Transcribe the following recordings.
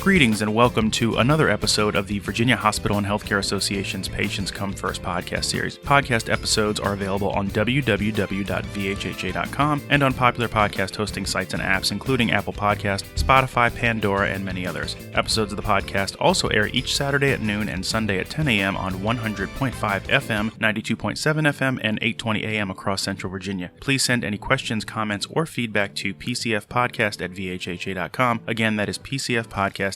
Greetings and welcome to another episode of the Virginia Hospital and Healthcare Association's Patients Come First podcast series. Podcast episodes are available on www.vhha.com and on popular podcast hosting sites and apps, including Apple Podcast, Spotify, Pandora, and many others. Episodes of the podcast also air each Saturday at noon and Sunday at 10 a.m. on 100.5 FM, 92.7 FM, and 820 a.m. across Central Virginia. Please send any questions, comments, or feedback to pcfpodcast@vhha.com. Again, that is pcfpodcast@vhha.com.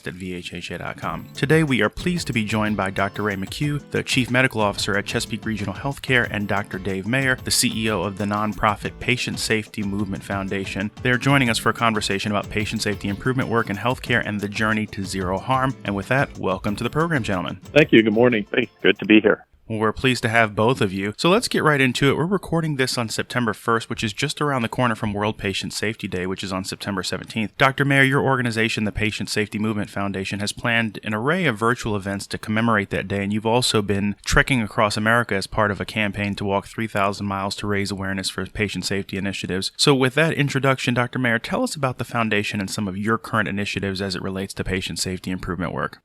Today, we are pleased to be joined by Dr. Ray McCue, the Chief Medical Officer at Chesapeake Regional Healthcare, and Dr. Dave Mayer, the CEO of the nonprofit Patient Safety Movement Foundation. They're joining us for a conversation about patient safety improvement work in healthcare and the journey to zero harm. And with that, welcome to the program, gentlemen. Thank you. Good morning. Thanks. Good to be here. Well, we're pleased to have both of you. So let's get right into it. We're recording this on September 1st, which is just around the corner from World Patient Safety Day, which is on September 17th. Dr. Mayer, your organization, the Patient Safety Movement Foundation, has planned an array of virtual events to commemorate that day, and you've also been trekking across America as part of a campaign to walk 3,000 miles to raise awareness for patient safety initiatives. So with that introduction, Dr. Mayer, tell us about the foundation and some of your current initiatives as it relates to patient safety improvement work.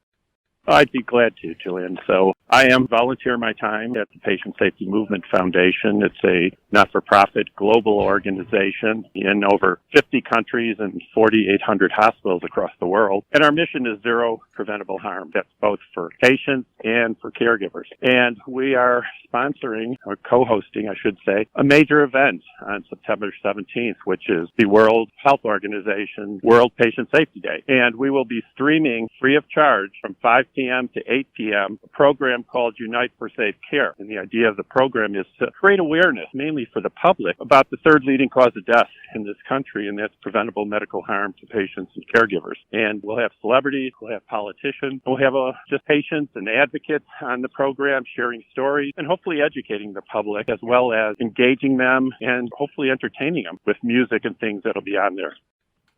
I'd be glad to, Julian. So I am volunteering my time at the Patient Safety Movement Foundation. It's a not-for-profit global organization in over 50 countries and 4,800 hospitals across the world. And our mission is zero preventable harm. That's both for patients and for caregivers. And we are sponsoring, or co-hosting, I should say, a major event on September 17th, which is the World Health Organization World Patient Safety Day. And we will be streaming free of charge from 5 p.m. to 8 p.m. a program called Unite for Safe Care. And the idea of the program is to create awareness, mainly for the public, about the third leading cause of death in this country, and that's preventable medical harm to patients and caregivers. And we'll have celebrities, we'll have politicians, we'll have just patients and advocates on the program sharing stories and hopefully educating the public, as well as engaging them and hopefully entertaining them with music and things that'll be on there.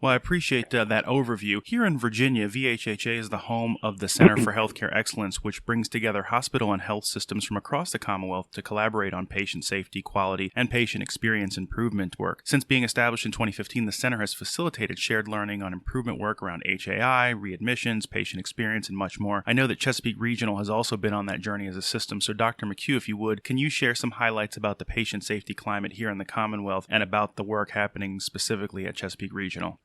Well, I appreciate that overview. Here in Virginia, VHHA is the home of the Center for Healthcare Excellence, which brings together hospital and health systems from across the Commonwealth to collaborate on patient safety, quality, and patient experience improvement work. Since being established in 2015, the center has facilitated shared learning on improvement work around HAI, readmissions, patient experience, and much more. I know that Chesapeake Regional has also been on that journey as a system. So, Dr. McCue, if you would, can you share some highlights about the patient safety climate here in the Commonwealth and about the work happening specifically at Chesapeake Regional?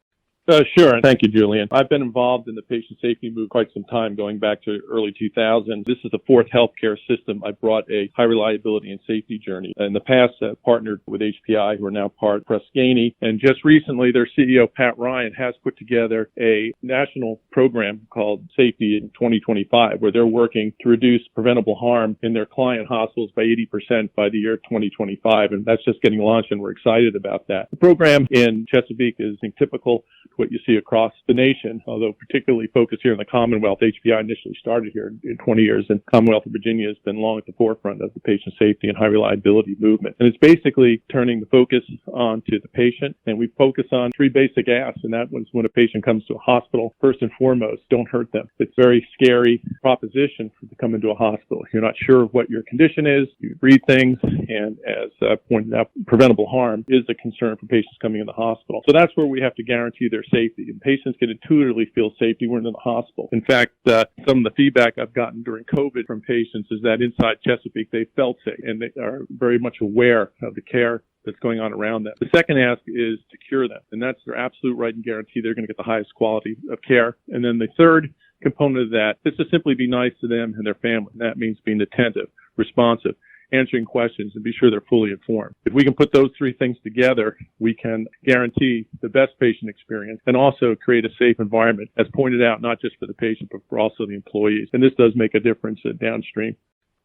Sure. Thank you, Julian. I've been involved in the patient safety movement quite some time, going back to early 2000s. This is the fourth healthcare system I brought a high reliability and safety journey. In the past, partnered with HPI, who are now part of Prescaney. And just recently, their CEO, Pat Ryan, has put together a national program called Safety in 2025, where they're working to reduce preventable harm in their client hospitals by 80% by the year 2025. And that's just getting launched, and we're excited about that. The program in Chesapeake is typical what you see across the nation, although particularly focused here in the Commonwealth. HPI initially started here in 20 years, and Commonwealth of Virginia has been long at the forefront of the patient safety and high reliability movement. And it's basically turning the focus onto the patient, and we focus on three basic asks, and that was when a patient comes to a hospital, first and foremost, don't hurt them. It's a very scary proposition to come into a hospital. You're not sure what your condition is, you read things, and as pointed out, preventable harm is a concern for patients coming in the hospital. So that's where we have to guarantee their safety, and patients can intuitively feel safety when in the hospital. In fact, some of the feedback I've gotten during COVID from patients is that inside Chesapeake, they felt safe, and they are very much aware of the care that's going on around them. The second ask is to cure them, and that's their absolute right and guarantee they're going to get the highest quality of care. And then the third component of that is to simply be nice to them and their family. And that means being attentive, responsive, answering questions, and be sure they're fully informed. If we can put those three things together, we can guarantee the best patient experience and also create a safe environment, as pointed out, not just for the patient, but for also the employees. And this does make a difference downstream.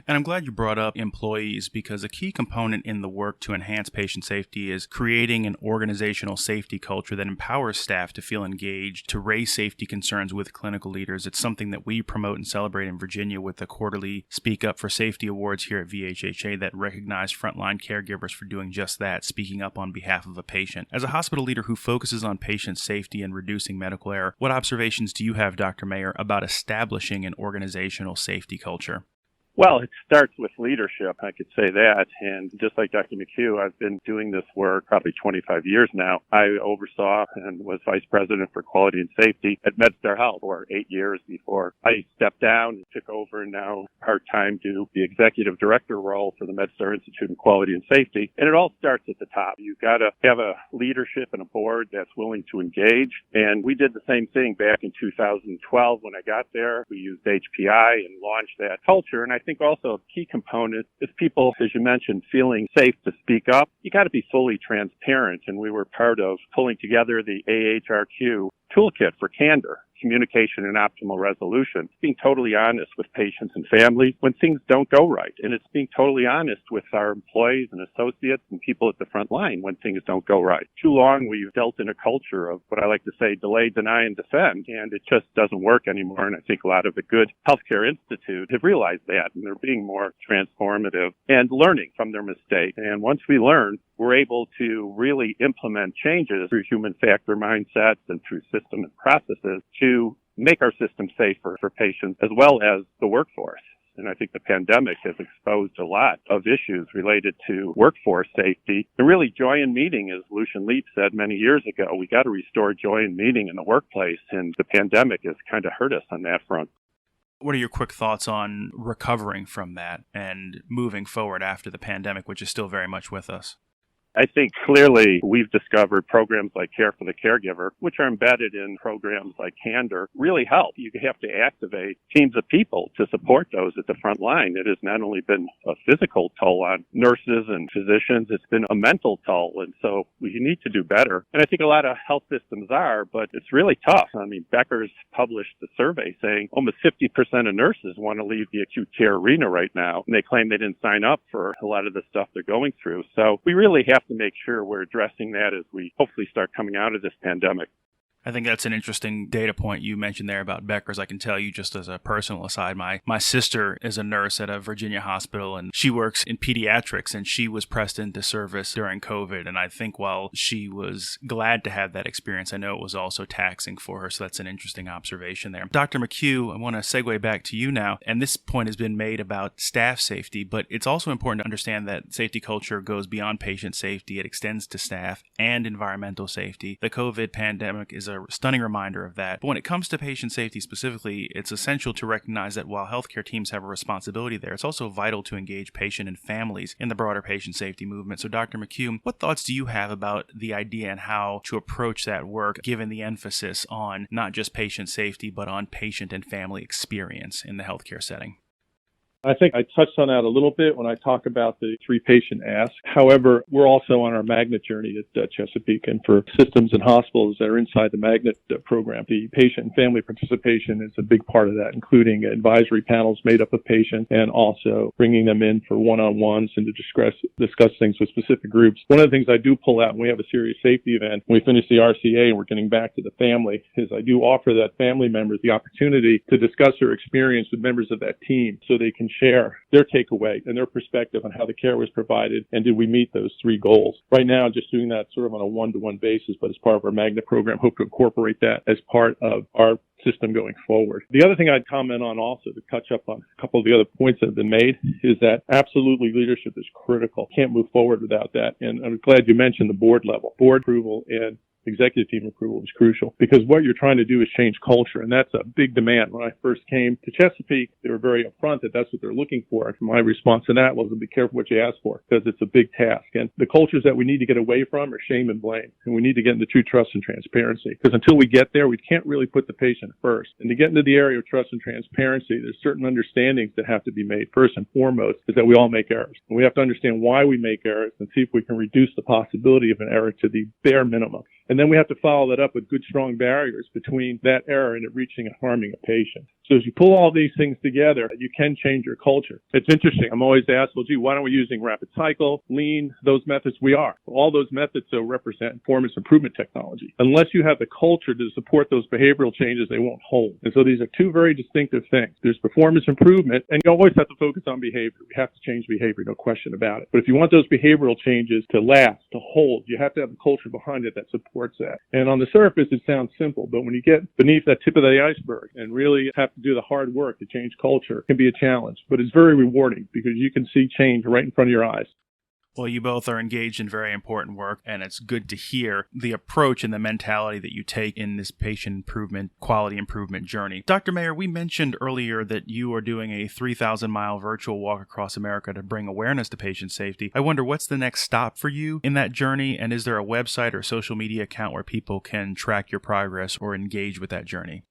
And I'm glad you brought up employees, because a key component in the work to enhance patient safety is creating an organizational safety culture that empowers staff to feel engaged, to raise safety concerns with clinical leaders. It's something that we promote and celebrate in Virginia with the quarterly Speak Up for Safety Awards here at VHHA that recognize frontline caregivers for doing just that, speaking up on behalf of a patient. As a hospital leader who focuses on patient safety and reducing medical error, what observations do you have, Dr. Mayer, about establishing an organizational safety culture? Well, it starts with leadership. I could say that. And just like Dr. McCue, I've been doing this work probably 25 years now. I oversaw and was vice president for quality and safety at MedStar Health for 8 years before I stepped down and took over and now part-time do the executive director role for the MedStar Institute of Quality and Safety. And it all starts at the top. You've got to have a leadership and a board that's willing to engage. And we did the same thing back in 2012 when I got there. We used HPI and launched that culture. And I think also a key component is people, as you mentioned, feeling safe to speak up. You got to be fully transparent. And we were part of pulling together the AHRQ toolkit for candor, communication and optimal resolution, being totally honest with patients and families when things don't go right. And it's being totally honest with our employees and associates and people at the front line when things don't go right. Too long we've dealt in a culture of what I like to say, delay, deny, and defend, and it just doesn't work anymore. And I think a lot of the good healthcare institutes have realized that, and they're being more transformative and learning from their mistakes. And once we learn, we're able to really implement changes through human factor mindsets and through system and processes to make our system safer for patients as well as the workforce. And I think the pandemic has exposed a lot of issues related to workforce safety. And really, joy in meeting, as Lucian Leap said many years ago, we got to restore joy in meeting in the workplace. And the pandemic has kind of hurt us on that front. What are your quick thoughts on recovering from that and moving forward after the pandemic, which is still very much with us? I think clearly we've discovered programs like Care for the Caregiver, which are embedded in programs like Candor, really help. You have to activate teams of people to support those at the front line. It has not only been a physical toll on nurses and physicians, it's been a mental toll. And so we need to do better. And I think a lot of health systems are, but it's really tough. I mean, Becker's published a survey saying almost 50% of nurses want to leave the acute care arena right now. And they claim they didn't sign up for a lot of the stuff they're going through. So we really have to make sure we're addressing that as we hopefully start coming out of this pandemic. I think that's an interesting data point you mentioned there about Becker's. I can tell you just as a personal aside, my sister is a nurse at a Virginia hospital and she works in pediatrics and she was pressed into service during COVID. And I think while she was glad to have that experience, I know it was also taxing for her. So that's an interesting observation there. Dr. McCue, I want to segue back to you now. And this point has been made about staff safety, but it's also important to understand that safety culture goes beyond patient safety. It extends to staff and environmental safety. The COVID pandemic is a stunning reminder of that. But when it comes to patient safety specifically, it's essential to recognize that while healthcare teams have a responsibility there, it's also vital to engage patient and families in the broader patient safety movement. So Dr. McCue, what thoughts do you have about the idea and how to approach that work, given the emphasis on not just patient safety, but on patient and family experience in the healthcare setting? I think I touched on that a little bit when I talk about the 3-patient ask. However, we're also on our Magnet journey at Chesapeake, and for systems and hospitals that are inside the Magnet program, the patient and family participation is a big part of that, including advisory panels made up of patients and also bringing them in for one-on-ones and to discuss things with specific groups. One of the things I do pull out when we have a serious safety event, when we finish the RCA and we're getting back to the family, is I do offer that family members the opportunity to discuss their experience with members of that team so they can share their takeaway and their perspective on how the care was provided and did we meet those 3 goals. Right now, just doing that sort of on a one-to-one basis, but as part of our Magnet program, hope to incorporate that as part of our system going forward. The other thing I'd comment on also to touch up on a couple of the other points that have been made is that absolutely leadership is critical. Can't move forward without that. And I'm glad you mentioned the board level. Board approval and executive team approval is crucial because what you're trying to do is change culture, and that's a big demand. When I first came to Chesapeake, they were very upfront that that's what they're looking for. And my response to that was to be careful what you ask for because it's a big task. And the cultures that we need to get away from are shame and blame, and we need to get into true trust and transparency because until we get there, we can't really put the patient first. And to get into the area of trust and transparency, there's certain understandings that have to be made. First and foremost is that we all make errors, and we have to understand why we make errors and see if we can reduce the possibility of an error to the bare minimum. And then we have to follow that up with good, strong barriers between that error and it reaching and harming a patient. So as you pull all these things together, you can change your culture. It's interesting. I'm always asked, well, gee, why aren't we using rapid cycle, lean, those methods? We are. All those methods represent performance improvement technology. Unless you have the culture to support those behavioral changes, they won't hold. And so these are 2 very distinctive things. There's performance improvement, and you always have to focus on behavior. We have to change behavior, no question about it. But if you want those behavioral changes to last, to hold, you have to have the culture behind it that supports supports that. And on the surface, it sounds simple, but when you get beneath that tip of the iceberg and really have to do the hard work to change culture, it can be a challenge. But it's very rewarding because you can see change right in front of your eyes. Well, you both are engaged in very important work, and it's good to hear the approach and the mentality that you take in this patient improvement, quality improvement journey. Dr. Mayer, we mentioned earlier that you are doing a 3,000-mile virtual walk across America to bring awareness to patient safety. I wonder, what's the next stop for you in that journey, and is there a website or social media account where people can track your progress or engage with that journey?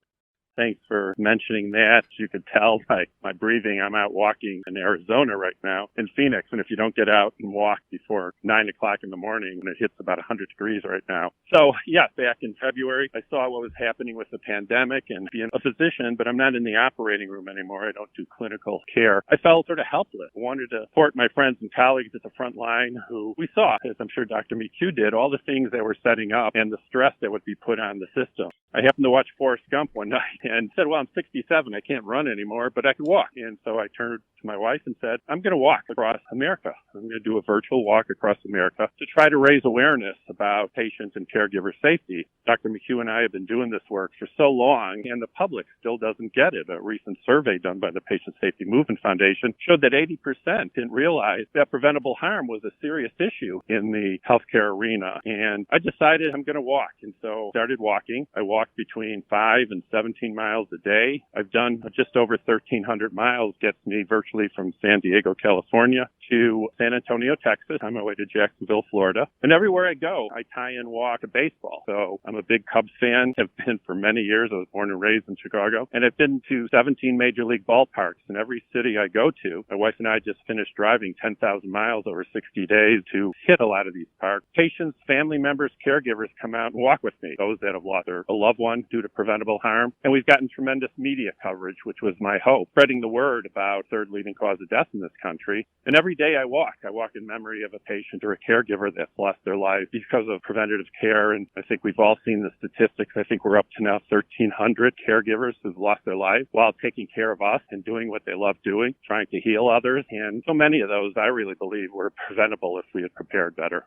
Thanks for mentioning that. You could tell by my breathing, I'm out walking in Arizona right now, in Phoenix. And if you don't get out and walk before 9 o'clock in the morning, and it hits about 100 degrees right now. So, yeah, back in February, I saw what was happening with the pandemic and being a physician, but I'm not in the operating room anymore. I don't do clinical care. I felt sort of helpless. I wanted to support my friends and colleagues at the front line who we saw, as I'm sure Dr. McCue did, all the things they were setting up and the stress that would be put on the system. I happened to watch Forrest Gump one night and said, well, I'm 67. I can't run anymore, but I can walk. And so I turned to my wife and said, I'm going to walk across America. I'm going to do a virtual walk across America to try to raise awareness about patient and caregiver safety. Dr. McCue and I have been doing this work for so long, and the public still doesn't get it. A recent survey done by the Patient Safety Movement Foundation showed that 80% didn't realize that preventable harm was a serious issue in the healthcare arena. And I decided I'm going to walk. And so started walking. I walked between 5 and 17 miles a day. I've done just over 1,300 miles, gets me virtually from San Diego, California to San Antonio, Texas, on my way to Jacksonville, Florida. And everywhere I go, I tie in walk to baseball. So I'm a big Cubs fan, have been for many years. I was born and raised in Chicago. And I've been to 17 major league ballparks in every city I go to. My wife and I just finished driving 10,000 miles over 60 days to hit a lot of these parks. Patients, family members, caregivers come out and walk with me, those that have lost a loved one due to preventable harm. And we've gotten tremendous media coverage, which was my hope, spreading the word about third leading cause of death in this country. And every day I walk in memory of a patient or a caregiver that's lost their life because of preventative care. And I think we've all seen the statistics. I think we're up to now 1,300 caregivers who've lost their lives while taking care of us and doing what they love doing, trying to heal others. And so many of those, I really believe, were preventable if we had prepared better.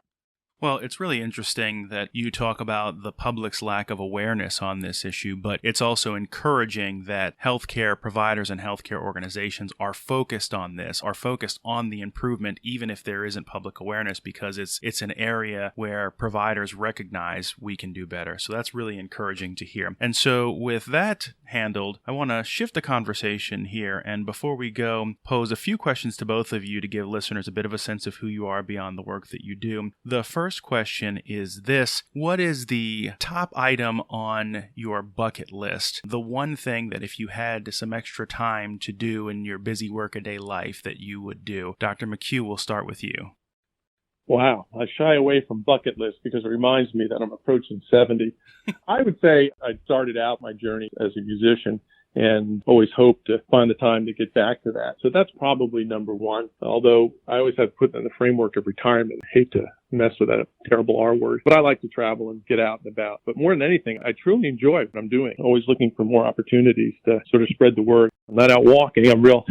Well, it's really interesting that you talk about the public's lack of awareness on this issue, but it's also encouraging that healthcare providers and healthcare organizations are focused on this, are focused on the improvement, even if there isn't public awareness, because it's an area where providers recognize we can do better. So that's really encouraging to hear. And so with that handled, I want to shift the conversation here, and before we go, pose a few questions to both of you to give listeners a bit of a sense of who you are beyond the work that you do. The first question is this: what is the top item on your bucket list? The one thing that if you had some extra time to do in your busy workaday life that you would do? Dr. McCue, we'll start with you. Wow. I shy away from bucket lists because it reminds me that I'm approaching 70. I would say I started out my journey as a musician and always hoped to find the time to get back to that. So that's probably number one, although I always have put in the framework of retirement. I hate to mess with that terrible R word, but I like to travel and get out and about. But more than anything, I truly enjoy what I'm doing. Always looking for more opportunities to sort of spread the word. I'm not out walking. I'm real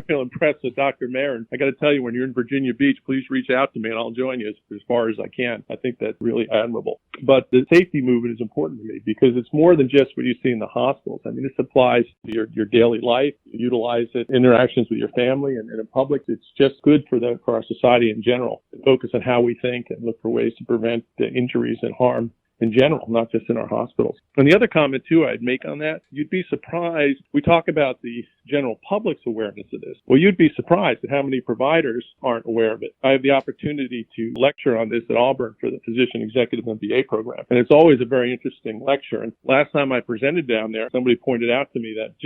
impressed with Dr. Mayer. And I got to tell you, when you're in Virginia Beach, please reach out to me and I'll join you as far as I can. I think that's really admirable. But the safety movement is important to me because it's more than just what you see in the hospitals. I mean, this applies to your daily life. You utilize it in interactions with your family and in public. It's just good for our society in general to focus on how we think and look for ways to prevent the injuries and harm in general, not just in our hospitals. And the other comment, too, I'd make on that, you'd be surprised. We talk about the general public's awareness of this. Well, you'd be surprised at how many providers aren't aware of it. I have the opportunity to lecture on this at Auburn for the Physician Executive MBA program, and it's always a very interesting lecture. And last time I presented down there, somebody pointed out to me that,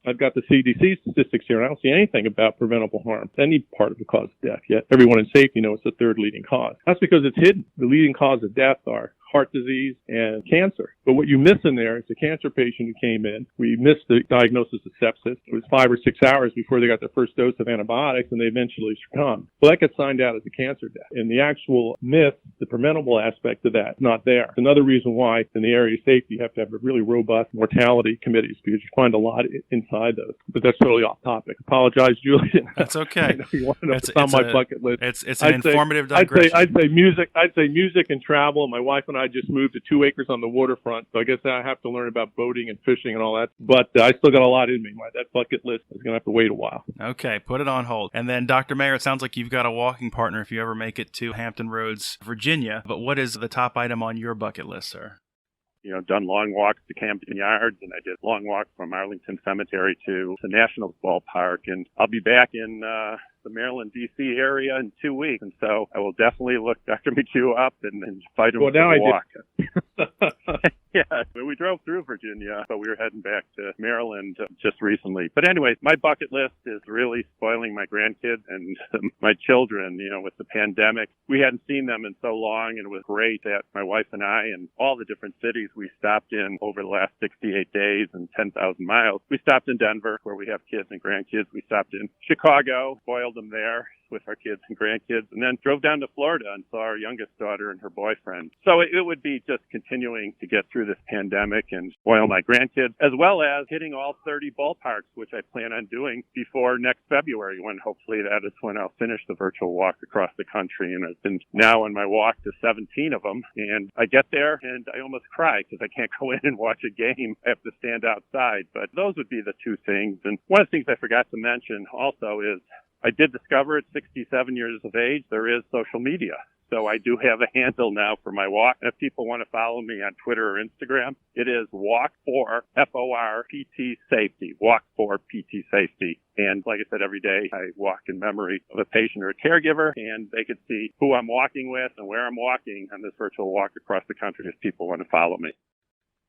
I've got the CDC statistics here, and I don't see anything about preventable harm, any part of the cause of death, yet everyone in safety knows it's the third leading cause. That's because it's hidden. The leading cause of death are heart disease and cancer. But what you miss in there is a cancer patient who came in. We missed the diagnosis of sepsis. It was 5 or 6 hours before they got their first dose of antibiotics, and they eventually succumbed. Well, that gets signed out as a cancer death. And the actual myth, the preventable aspect of that, not there. It's another reason why in the area of safety you have to have a really robust mortality committees because you find a lot inside those. But that's totally off topic. Apologize, Julian. That's okay. I know you want to know it's on my bucket list. It's an informative digression. I'd say music and travel. My wife and I just moved to 2 acres on the waterfront, so I guess I have to learn about boating and fishing and all that. But I still got a lot in me. That bucket list is going to have to wait a while. Okay, put it on hold. And then, Dr. Mayer, it sounds like you've got a walking partner if you ever make it to Hampton Roads, Virginia. But what is the top item on your bucket list, sir? Done long walks to Camden Yards, and I did long walks from Arlington Cemetery to the Nationals Ballpark. And I'll be back in the Maryland, D.C. area in 2 weeks. And so I will definitely look Dr. McCue up and invite him to walk. Yeah, we drove through Virginia, but we were heading back to Maryland just recently. But anyway, my bucket list is really spoiling my grandkids and my children. With the pandemic, we hadn't seen them in so long, and it was great that my wife and I and all the different cities we stopped in over the last 68 days and 10,000 miles. We stopped in Denver, where we have kids and grandkids. We stopped in Chicago, spoiled them there with our kids and grandkids, and then drove down to Florida and saw our youngest daughter and her boyfriend. So it would be just continuing to get through this pandemic and spoil my grandkids, as well as hitting all 30 ballparks, which I plan on doing before next February, when hopefully that is when I'll finish the virtual walk across the country. And I've been now on my walk to 17 of them, and I get there and I almost cry because I can't go in and watch a game. I have to stand outside. But those would be the two things. And one of the things I forgot to mention also is I did discover at 67 years of age, there is social media. So I do have a handle now for my walk. And if people want to follow me on Twitter or Instagram, it is Walk for FOR-PT Safety. Walk for PT Safety. And like I said, every day I walk in memory of a patient or a caregiver, and they can see who I'm walking with and where I'm walking on this virtual walk across the country if people want to follow me.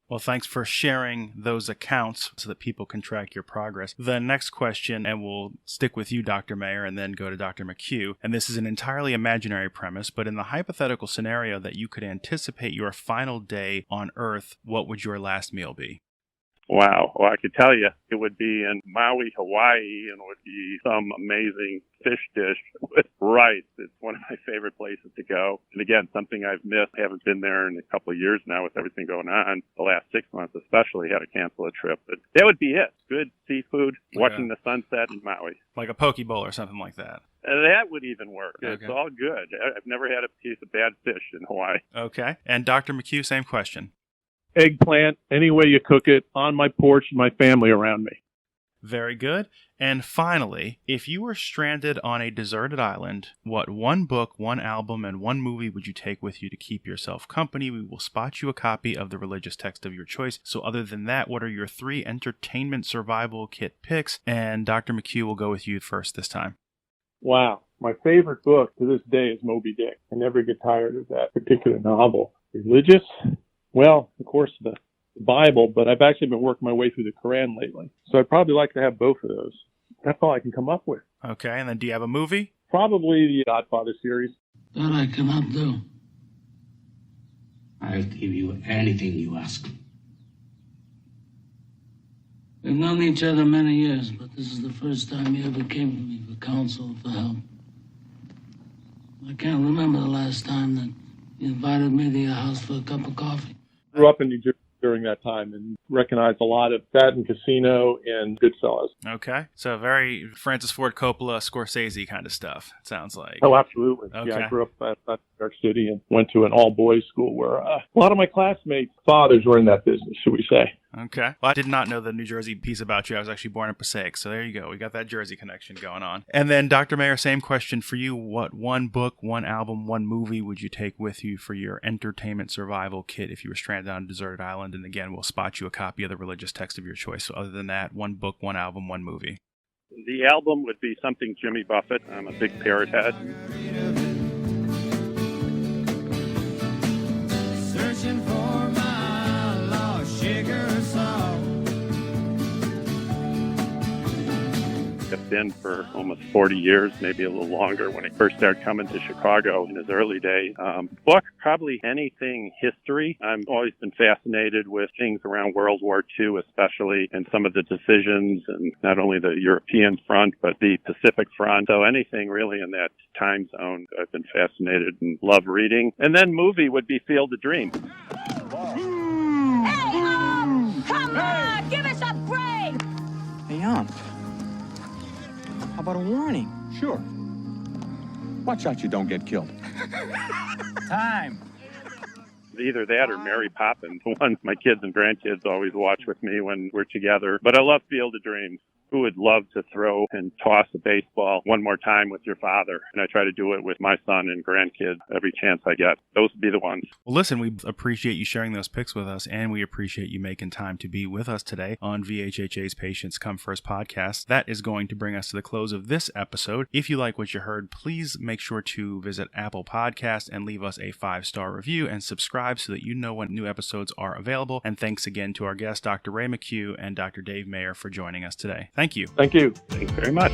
Well, thanks for sharing those accounts so that people can track your progress. The next question, and we'll stick with you, Dr. Mayer, and then go to Dr. McCue. And this is an entirely imaginary premise, but in the hypothetical scenario that you could anticipate your final day on Earth, what would your last meal be? Wow. Well, I could tell you it would be in Maui, Hawaii, and it would be some amazing fish dish with rice. It's one of my favorite places to go. And again, something I've missed. I haven't been there in a couple of years now with everything going on. The last 6 months especially had to cancel a trip. But that would be it. Good seafood, watching the sunset in Maui. Like a poke bowl or something like that. That would even work. Okay. It's all good. I've never had a piece of bad fish in Hawaii. Okay. And Dr. McCue, same question. Eggplant, any way you cook it, on my porch, my family around me. Very good. And finally, if you were stranded on a deserted island, what one book, one album, and one movie would you take with you to keep yourself company? We will spot you a copy of the religious text of your choice. So other than that, what are your 3 entertainment survival kit picks? And Dr. McCue will go with you first this time. Wow. My favorite book to this day is Moby Dick. I never get tired of that particular novel. Religious? Well, of course, the Bible, but I've actually been working my way through the Quran lately. So I'd probably like to have both of those. That's all I can come up with. Okay, and then do you have a movie? Probably the Godfather series. That I cannot do. I'll give you anything you ask. We've known each other many years, but this is the first time you ever came to me for counsel, for help. I can't remember the last time that you invited me to your house for a cup of coffee. Grew up in New Jersey during that time and recognized a lot of that in Casino and Goodfellas. Okay. So very Francis Ford Coppola, Scorsese kind of stuff, it sounds like. Oh, absolutely. Okay. Yeah, I grew up in New York City and went to an all-boys school where a lot of my classmates' fathers were in that business, should we say. Okay. Well, I did not know the New Jersey piece about you. I was actually born in Passaic, so there you go. We got that Jersey connection going on. And then, Dr. Mayer, same question for you. What one book, one album, one movie would you take with you for your entertainment survival kit if you were stranded on a deserted island? And again, we'll spot you a copy of the religious text of your choice. So other than that, one book, one album, one movie. The album would be something Jimmy Buffett. I'm a big parrot head. Searching for my lost sugar salt. I've been for almost 40 years, maybe a little longer, when I first started coming to Chicago in his early days. Book, probably anything history. I've always been fascinated with things around World War II, especially, and some of the decisions, and not only the European front, but the Pacific front. So anything really in that time zone, I've been fascinated and love reading. And then movie would be Field of Dreams. Hey, come on, give us a break. Hey, how about a warning? Sure. Watch out you don't get killed. Time. Either that or Mary Poppins, the one my kids and grandkids always watch with me when we're together. But I love Field of Dreams. Who would love to throw and toss a baseball one more time with your father? And I try to do it with my son and grandkids every chance I get. Those would be the ones. Well, listen, we appreciate you sharing those picks with us, and we appreciate you making time to be with us today on VHHA's Patients Come First podcast. That is going to bring us to the close of this episode. If you like what you heard, please make sure to visit Apple Podcast and leave us a 5-star review and subscribe so that you know when new episodes are available. And thanks again to our guests, Dr. Ray McCue and Dr. Dave Mayer, for joining us today. Thank you. Thank you. Thanks very much.